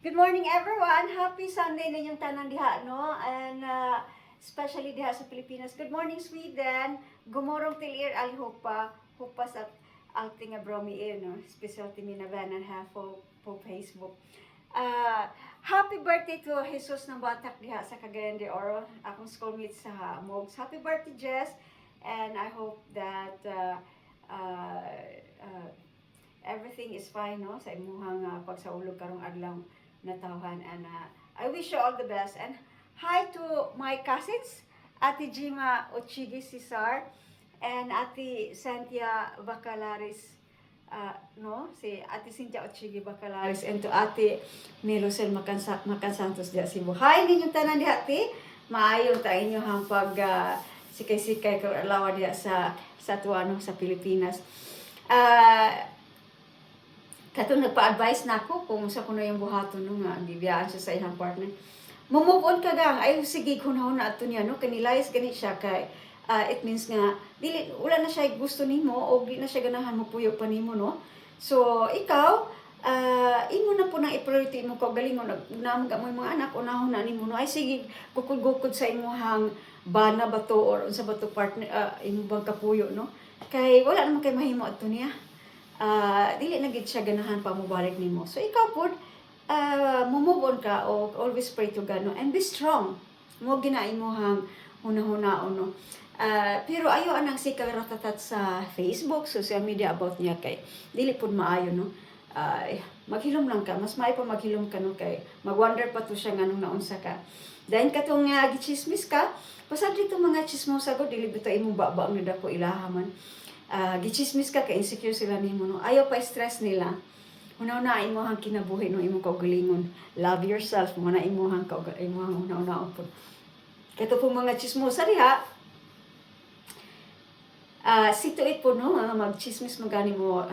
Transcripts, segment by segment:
Good morning everyone. Happy Sunday ninyong tanan diha no. And especially diha sa Pilipinas. Good morning Sweden. Gumorong tilir alhopa. Hopa sa alting abromi no. Special timi na banan ha po Facebook. Happy birthday to Jesus ng Batak diha sa Cagayan de Oro. Akong schoolmate sa Mogs. Happy birthday Jess. And I hope that everything is fine no sa imuhang pagsaulog karong adlaw natawhan, and I wish you all the best. And hi to my cousins, Ate Jima Ochigi Cesar and Ate Cynthia Bacalaris, si Ate Cynthia Ochigi Bacalaris, and to Ate Melosel Macansantos diya Cebu. Hi ninyong tanan diha ate, maayo ta inyo hang pag sikay-sikay kay alawa diha sa tuano sa Pilipinas. Katong nagpa-advise na ako kung sa kuno yung buhaton no nga bibiyaan siya sa ihang partner. Move on ka gang, ay sige kunahon na ato niya no, kanilayas gani siya kay it means nga dili wala na siya gusto nimo o di na siya ganahan mo puyo pa nimo no. So ikaw imo na po nang i-priority mo ko galingon namag mo mga anak unahon na nimo no, ay sige gukod sa imong bana bato or unsa bato partner imo bang kapuyo no, kay wala naman kay mahimo ato niya. Dili na gid siya ganahan pa mo balik nimo. So ikaw pod move on ka o always pray to God no, and be strong. Mo ginaimong hunahuna no. Pero ayo anang sikang ratatat sa Facebook, social media about niya kay dili pod maayo no. Maghilom lang ka, mas maayo pa maghilom ka no kay magwonder pa to siya nganong naunsa ka. Dahil katong gichismis ka, pasag dito mga chismosa ko dili bitaw imong baba ang dako ilahaman. Gichismis ka kay insecure sila nimo no. Ayaw pa stress nila. Una-una imong kinabuhi no imong kaugalingon. Love yourself mo na imong imong una-una po. Kato po mga chismosa diha. Situit po no magchismis magani mo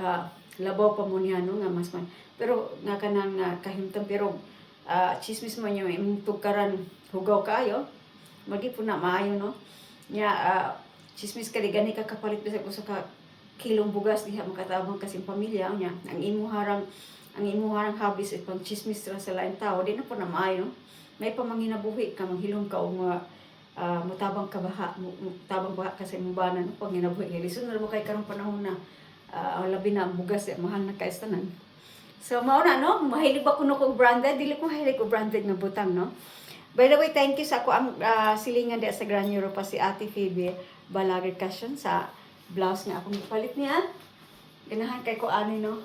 labaw pa mo niya no nga mas man. Pero nga kanang kahimtang pero chismis mo niyo imong tukaran hugaw kaayo. Magi po na maayo no. Chismis ka di gani ka kapalit bisag usa ka kilong bugas diha makatabang kasing pamilya nya ang imuharang hobbies it pang chismis ra sa lain tao di na po na maayo no. May pamanginabuhi ka manghilom ka og mutabang ka mutabang baha ka sa imong bana no panginabuhi kay lison ra mo kay karong panahon na labi na ang bugas mahal na kay tanan. So mao na no, mahilig ba kuno kog branded, dili ko mahilig og branded na butang no. By the way, thank you sa ako ang silingan di sa Gran Europa si Ate Phoebe Balaguer Cashion sa blouse nga akong palit niya. Ganahan kay ko ani no.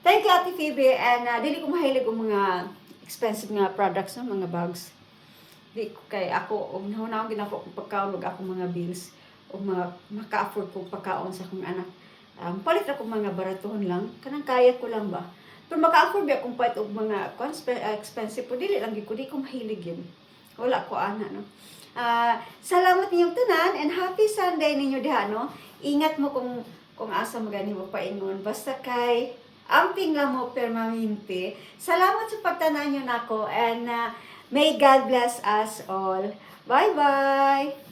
Thank you Ate Phoebe, and dili ko mahilig og mga expensive nga products no, mga bags. Di ko kay ako og nahunaon gid ako og pagkaon og akong mga bills og mga maka-afford ko pagkaon sa akong anak. Palit ako mga baratohon lang, kanang kaya ko lang ba. Pero maka-afford ba akong palit og mga expensive po dili lang gid ko, di ko mahilig yun. Wala ko ana no. Salamat ninyong tanan and happy Sunday ninyo diha no. Ingat mo kung asa magani mo paingon basta kay amping lang mo permanente. Salamat sa pagtanan niyo nako, and may God bless us all. Bye bye.